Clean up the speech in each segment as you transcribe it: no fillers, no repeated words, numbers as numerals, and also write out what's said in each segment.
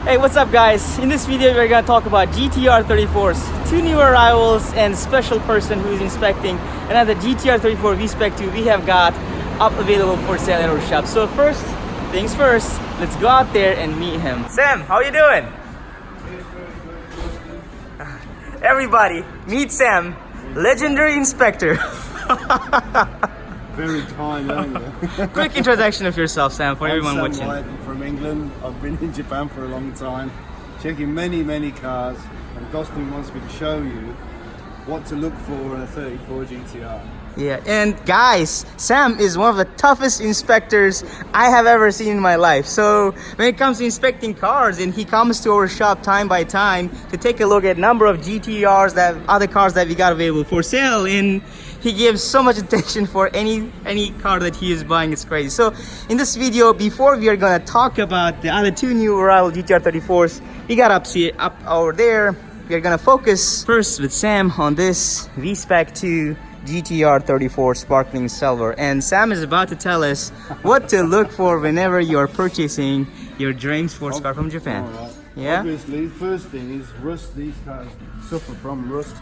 Hey, what's up guys? In this video we're gonna talk about GTR 34s, two new arrivals and a special person who is inspecting another GTR 34 V-Spec 2 we have got up available for sale in our shop. So first things first, let's go out there and meet him. Sam, how you doing? Everybody, meet Sam, legendary inspector. Very kind, aren't you? Quick introduction of yourself, Sam, for everyone I'm watching. I'm from England. I've been in Japan for a long time, checking many cars, and Dustin wants me to show you what to look for in a 34 GTR. Yeah, and guys, Sam is one of the toughest inspectors I have ever seen in my life. So when it comes to inspecting cars, and he comes to our shop time by time to take a look at number of GTRs, that other cars that we got available for sale, and he gives so much attention for any car that he is buying. It's crazy. So in this video, before we are gonna talk about the other two new arrival GTR 34s we got up over there, we are gonna focus first with Sam on this V-Spec 2 GTR 34 Sparkling Silver. And Sam is about to tell us what to look for whenever you're purchasing your dream sports car from Japan. All right. Yeah? Obviously, first thing is rust. These cars suffer from rust,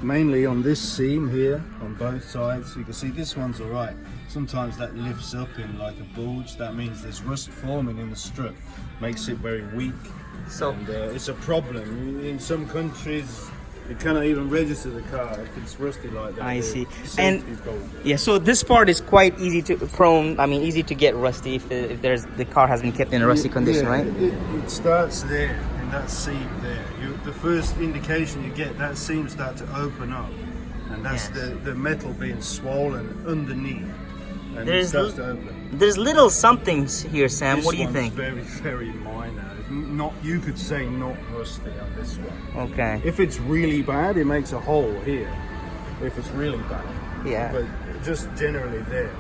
mainly on this seam here, on both sides. You can see this one's all right. Sometimes that lifts up in like a bulge. That means there's rust forming in the strut. Makes it very weak. So and, it's a problem. In some countries, you cannot even register the car if it's rusty like that. I see. And yeah, so this part is quite easy easy to get rusty if the car has been kept in a rusty condition, yeah, right? It starts there in that seam there. The first indication you get, that seam start to open up, and that's the metal being swollen underneath, and it starts to open. There's little somethings here, Sam. What do you think? Very minor. Not, you could say not rusty on this one. Okay. If it's really bad, it makes a hole here. If it's really bad. Yeah. But just generally there.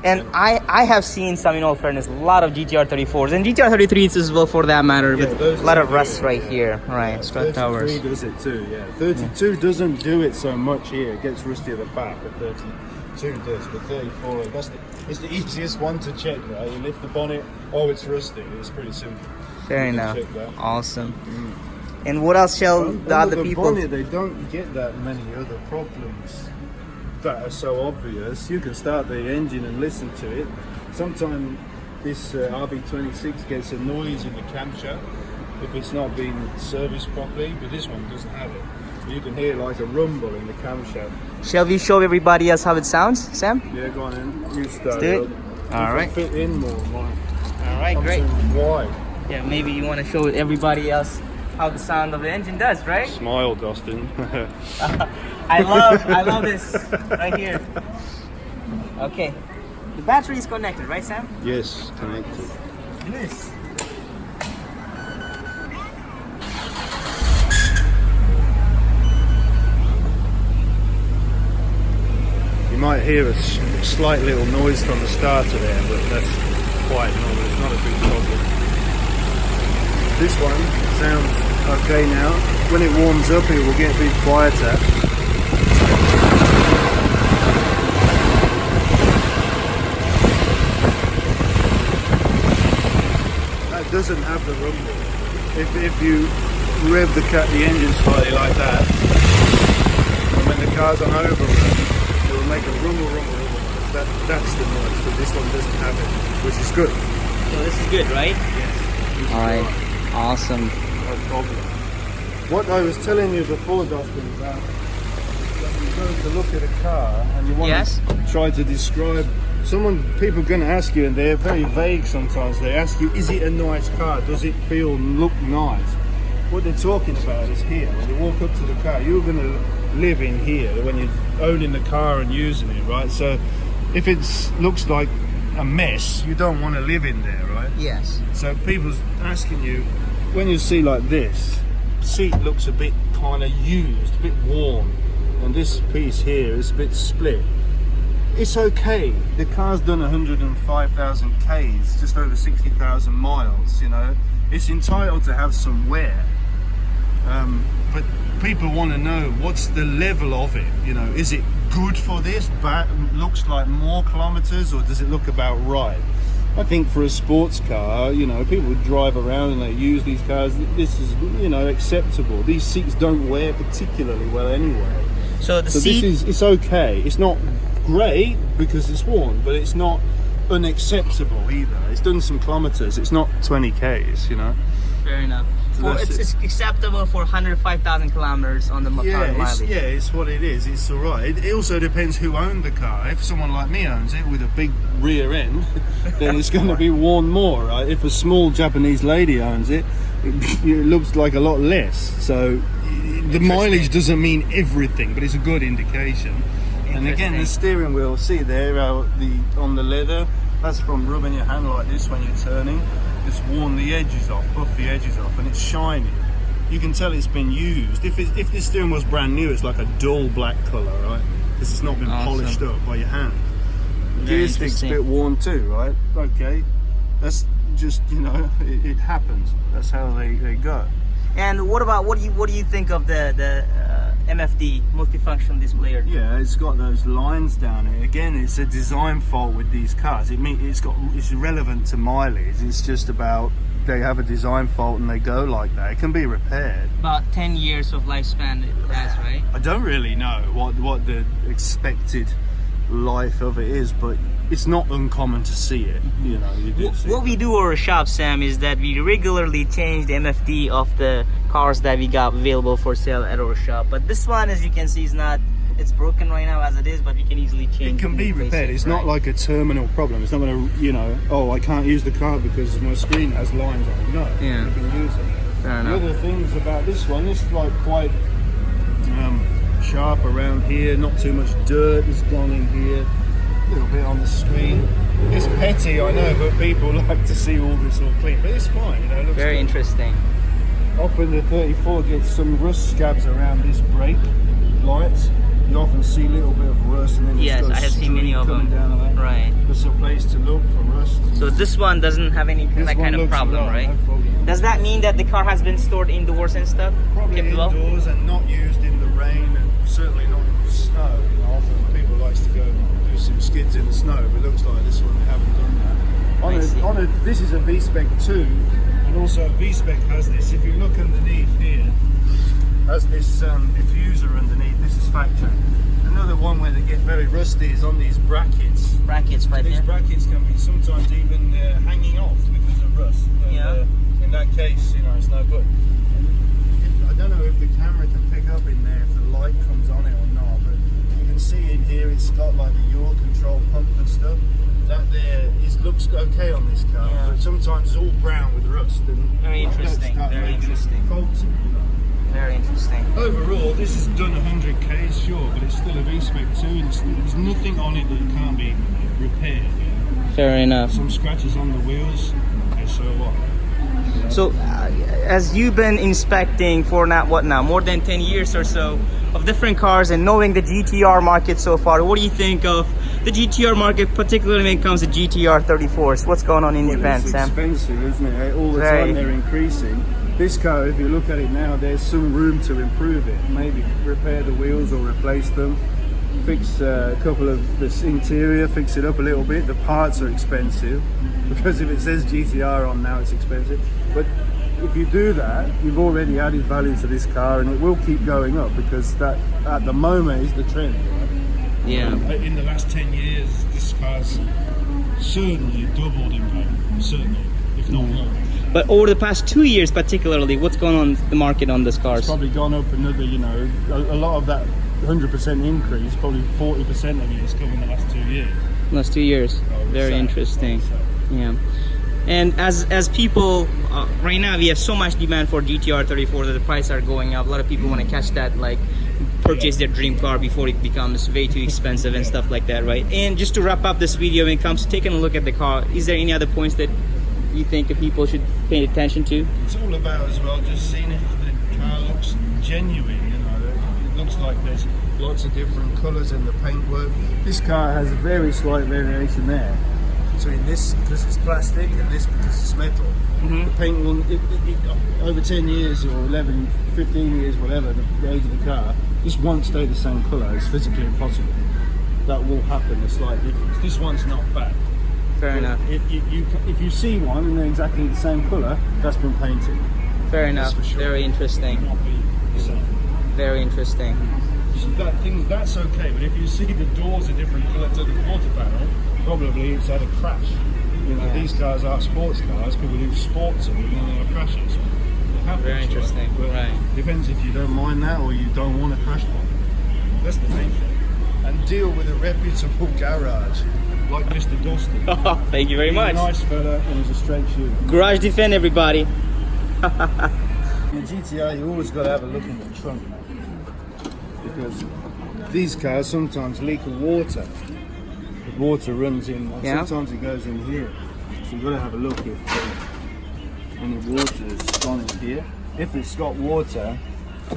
And I have seen some, in all fairness, a lot of GTR 34s and GTR 33s as well, for that matter, with a lot of rust right here, right? Yeah, Strut towers. 33 does it too, yeah. 32 doesn't do it so much here. It gets rusty at the back, but 32 does. But 34, it's the easiest one to check, right? You lift the bonnet, oh, it's rusty. It's pretty simple. Fair enough. Awesome. And what else shall the other people? Bonnet, they don't get that many other problems that are so obvious. You can start the engine and listen to it. Sometimes this RB26 gets a noise in the camshaft if it's not being serviced properly, but this one doesn't have it. You can hear like a rumble in the camshaft. Shall we show everybody else how it sounds, Sam? Yeah, go on in. You start. Let's do it. You All right. can fit in more, right? All right, great. Wide. Yeah, maybe you want to show everybody else how the sound of the engine does, right? Smile, Dustin. I love this right here. Okay, the battery is connected, right, Sam? Yes, connected. This. You might hear a slight little noise from the starter there, but that's quite normal. It's not a big problem. This one sounds okay now. When it warms up, it will get a bit quieter. That doesn't have the rumble. If you rev the engine slightly like that, and when the car's on overrun, it will make a rumble. That's the noise, but this one doesn't have it, which is good. So this is good, right? Yes. All right. Awesome. No problem. What I was telling you before, Dustin, about that you go to look at a car and you want to try to describe. People are going to ask you, and they're very vague sometimes. They ask you, is it a nice car? Does it look nice? What they're talking about is here. When you walk up to the car, you're going to live in here when you're owning the car and using it, right? So if it looks like a mess, you don't want to live in there, right? Yes. So people's asking you, when you see like this, seat looks a bit kind of used, a bit worn, and this piece here is a bit split. It's okay. The car's done 105,000 Ks, just over 60,000 miles, you know. It's entitled to have some wear. But people want to know what's the level of it, you know. Is it good for this? Looks like more kilometers, or does it look about right? I think for a sports car, you know, people drive around and they use these cars. This is, you know, acceptable. These seats don't wear particularly well anyway. So this is, it's okay. It's not great because it's worn, but it's not unacceptable either. It's done some kilometers. It's not 20 Ks, you know. Fair enough. So well, it's acceptable for 105,000 kilometers on the mileage. Yeah, it's what it is. It's all right. It also depends who owned the car. If someone like me owns it with a big rear end, then it's going to be worn more, right? If a small Japanese lady owns it, it looks like a lot less. So the mileage doesn't mean everything, but it's a good indication. And again, the steering wheel, see there, on the leather, that's from rubbing your hand like this when you're turning. It's worn the edges off, buff the edges off, and it's shiny. You can tell it's been used. If this steering was brand new, it's like a dull black colour, right? Because it's not been polished up by your hand. The gear stick's a bit worn too, right? Okay, that's just, you know, it happens. That's how they go. And what do you think of the MFD, multifunction display? Yeah, it's got those lines down it. Again, it's a design fault with these cars. It's relevant to mileage. It's just about they have a design fault and they go like that. It can be repaired. About 10 years of lifespan it has, right? I don't really know what the expected life of it is, but it's not uncommon to see it. You know, what we do at our shop, Sam, is that we regularly change the MFD of the cars that we got available for sale at our shop. But this one, as you can see, is not. It's broken right now as it is, but we can easily change. It can be repaired. It's not like a terminal problem. It's not going to, you know, oh, I can't use the car because my screen has lines on it. No, yeah, you can use it. Fair enough. The other things about this one, it's like quite sharp around here. Not too much dirt has gone in here. A little bit on the screen. It's petty, I know, but people like to see all this all clean. But it's fine, you know. It looks very good. Interesting. Often the 34 gets some rust scabs around this brake lights. You often see a little bit of rust, and then yes, I have seen many of them. Down that. Right. There's a place to look for rust. So this one doesn't have any that kind of problem, right? No problem. Does that mean that the car has been stored indoors and stuff? Probably indoors and not used in the rain, and certainly not in the snow. You know, often people like to go and do some skids in the snow, but it looks like this one they haven't done that. This is a V-Spec 2, and also V-Spec has this. If you look underneath here, has this diffuser underneath. This is factory. Another one where they get very rusty is on these brackets. Brackets right there. These brackets can be sometimes even hanging off because of rust. And, yeah. In that case, you know, it's no good. I don't know if the camera can pick up in there if the light comes on it or not, but you can see in here it's got like the yaw control pump and stuff. That there looks okay on this car, but sometimes it's all brown with rust. And very interesting. Very interesting. Faulty, you know. Very interesting. Overall, this has done 100 Ks, sure, but it's still a V-Spec 2, and there's nothing on it that can't be repaired. Yeah? Fair enough. Some scratches on the wheels, and so what? So, as you've been inspecting for more than 10 years or so of different cars, and knowing the GTR market so far, what do you think of the GTR market, particularly when it comes to GTR 34s? What's going on in Japan, Sam? It's expensive, isn't it? All the time they're increasing. This car, if you look at it now, there's some room to improve it. Maybe repair the wheels or replace them. Fix a couple of this interior, fix it up a little bit. The parts are expensive because if it says GTR on now, it's expensive. But if you do that, you've already added value to this car, and it will keep going up because that at the moment is the trend. Right? Yeah. In the last 10 years, this car's certainly doubled in value, certainly, if not more. But over the past 2 years particularly, what's going on in the market on these cars? It's probably gone up another, you know, a lot of that 100% increase, probably 40% of it has come in the last 2 years. Last 2 years. Very interesting. Yeah. And as people, right now we have so much demand for GTR 34 that the prices are going up. A lot of people want to catch that, like purchase their dream car before it becomes way too expensive and stuff like that, right? And just to wrap up this video, when it comes to taking a look at the car, is there any other points that you think people should pay attention to? It's all about as well just seeing if the car looks genuine, you know. It looks like there's lots of different colours in the paintwork. This car has a very slight variation there between this because it's plastic and this because it's metal. The paint will, over 10 years or 11, 15 years, whatever, the age of the car, this won't stay the same colour. It's physically impossible. That will happen, a slight difference. This one's not bad. Fair enough. If you see one and they're exactly the same colour, that's been painted. Fair enough. For sure. Very interesting. Very interesting. So that's okay, but if you see the doors are different colour to the quarter panel, probably it's had a crash. You know, these cars are sports cars. People do sports in them and then there are crashes. Very interesting. Right. Depends if you don't mind that or you don't want to crash one. That's the main thing. And deal with a reputable garage like Mr. Dostin. Thank you very much. He's a nice fella and he's a straight shooter. Garage defend, everybody. In the GTR, you always got to have a look in the trunk, because these cars sometimes leak water. The water runs in, and sometimes it goes in here. So you've got to have a look if any water has gone in here. If it's got water,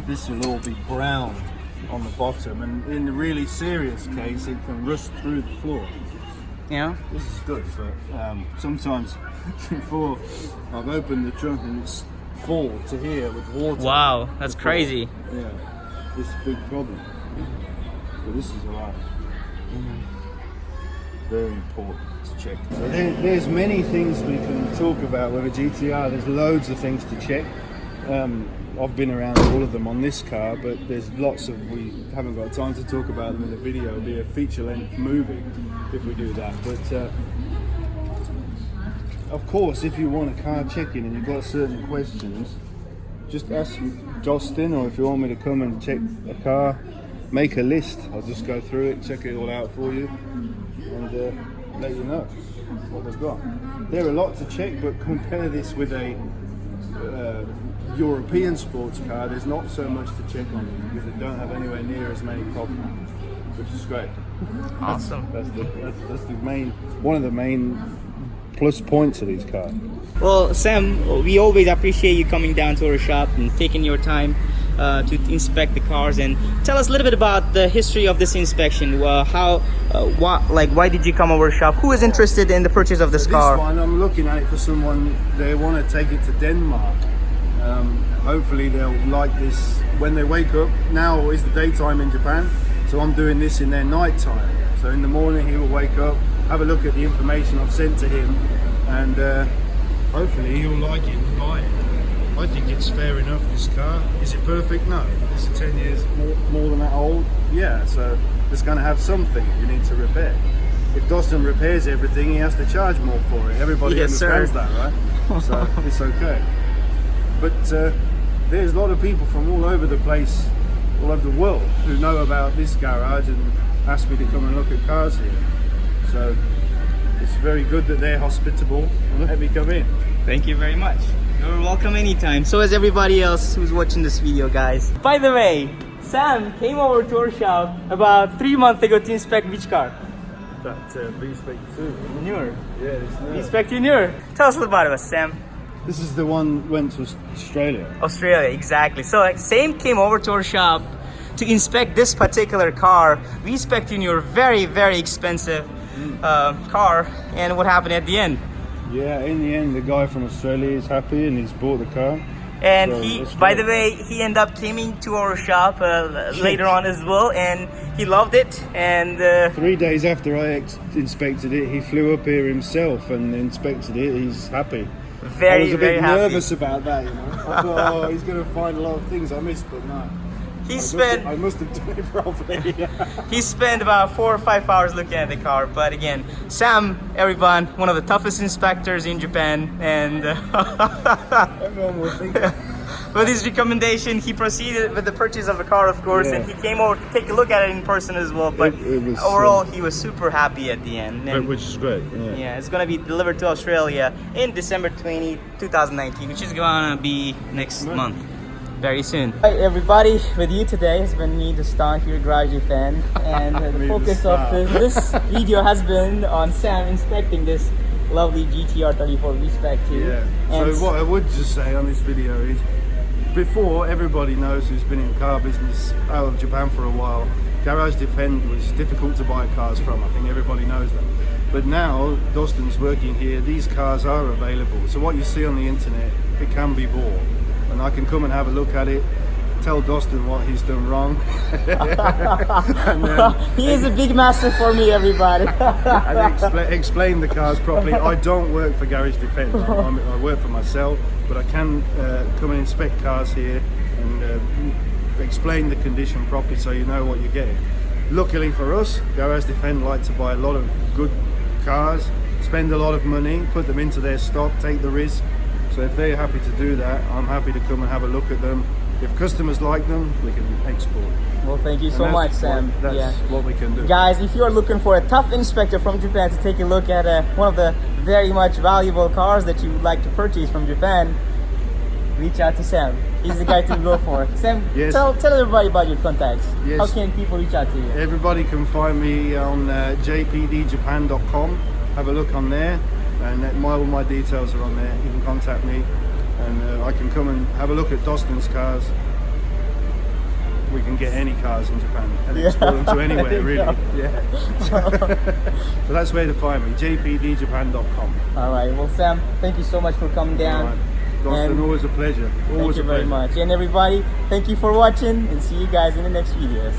this will all be brown on the bottom, and in the really serious case, it can rust through the floor. Yeah. This is good, but sometimes before I've opened the trunk and it's full to here with water. Wow, that's crazy. Yeah, it's a big problem. But this is alright. Very important to check. So there's many things we can talk about with a GTR. There's loads of things to check. I've been around all of them on this car, but there's lots of, we haven't got time to talk about them in the video. It'll be a feature-length movie if we do that. But of course, if you want a car checking and you've got certain questions, just ask Dostin, or if you want me to come and check a car, make a list. I'll just go through it, check it all out for you, and let you know what they've got. There are a lot to check, but compare this with a European sports car. There's not so much to check on them because they don't have anywhere near as many problems, which is great. Awesome. That's the main, one of the main plus points of these cars. Well, Sam, we always appreciate you coming down to our shop and taking your time to inspect the cars, and tell us a little bit about the history of this inspection. Why did you come over our shop? Who is interested in the purchase of this car? This one, I'm looking at it for someone, they want to take it to Denmark. Hopefully they'll like this when they wake up. Now is the daytime in Japan, so I'm doing this in their night time. So in the morning he will wake up, have a look at the information I've sent to him, and hopefully he'll like it and buy it. I think it's fair enough, this car. Is it perfect? No. Is it 10 years more than that old? Yeah, so it's going to have something you need to repair. If Dostin repairs everything, he has to charge more for it. Everybody understands that, right? So it's okay. But there's a lot of people from all over the place, all over the world, who know about this garage and ask me to come and look at cars here. So it's very good that they're hospitable and let me come in. Thank you very much. You're welcome anytime. So is everybody else who's watching this video, guys. By the way, Sam came over to our shop about 3 months ago to inspect which car? That V-Spec 2. Newer. Yeah, it's new. V-Spec 2 newer. Tell us a little about it, Sam. This is the one went to Australia. Australia, exactly. So Sam came over to our shop to inspect this particular car. V-Spec 2 newer, very, very expensive car. And what happened at the end? Yeah, in the end, the guy from Australia is happy and he's bought the car. And so by the way, he ended up coming to our shop later on as well, and he loved it. And 3 days after I inspected it, he flew up here himself and inspected it. He's happy. I was a bit nervous about that, you know. I thought, oh, he's going to find a lot of things I missed, but no. I must have done it properly. He spent about 4 or 5 hours looking at the car. But again, Sam, everyone, one of the toughest inspectors in Japan, and everyone will think that. with his recommendation, he proceeded with the purchase of the car, of course, and he came over to take a look at it in person as well. But overall, he was super happy at the end. And which is great. Yeah, it's going to be delivered to Australia in December 20, 2019, which is going to be next month. Very soon. Hi everybody, with you today has been me, Dostin here, Garage Fan, and the focus of this video has been on Sam inspecting this lovely GTR 34 V-Spec 2. Yeah. So what I would just say on this video is, before, everybody knows who's been in the car business out of Japan for a while, Garage Defend was difficult to buy cars from. I think everybody knows that. But now Dostin's working here, these cars are available. So what you see on the internet, it can be bought. And I can come and have a look at it, tell Dustin what he's done wrong. He is a big master for me, everybody. And explain the cars properly. I don't work for Garage Defense. I work for myself, but I can come and inspect cars here and explain the condition properly so you know what you're getting. Luckily for us, Garage Defense like to buy a lot of good cars, spend a lot of money, put them into their stock, take the risk. So if they're happy to do that, I'm happy to come and have a look at them. If customers like them, we can export. Well, thank you so much, Sam. That's what we can do. Guys, if you are looking for a tough inspector from Japan to take a look at one of the very much valuable cars that you would like to purchase from Japan, reach out to Sam. He's the guy to go for. Sam, yes. tell everybody about your contacts. Yes. How can people reach out to you? Everybody can find me on jpdjapan.com. Have a look on there, and all my details are on there. You can contact me, and I can come and have a look at Dustin's cars. We can get any cars in Japan and export them to anywhere, really. Yeah. So that's where to find me, jpdjapan.com. All right. Well, Sam, thank you so much for coming down. Right. Dustin, always a pleasure. Thank you very much. And everybody, thank you for watching, and see you guys in the next videos.